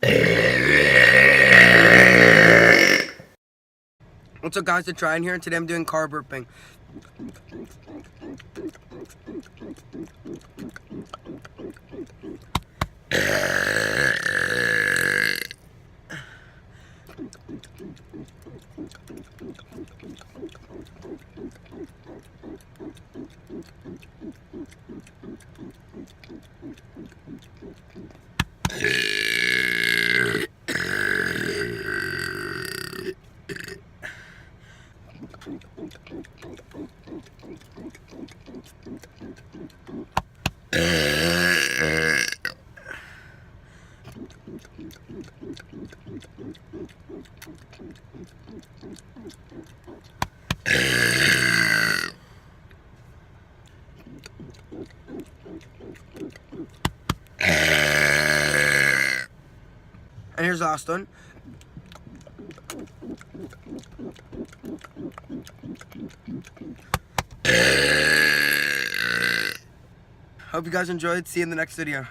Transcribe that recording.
What's up, guys? It's Ryan here, and today I'm doing car burping. And here's the last one. Hope you guys enjoyed. See you in the next video.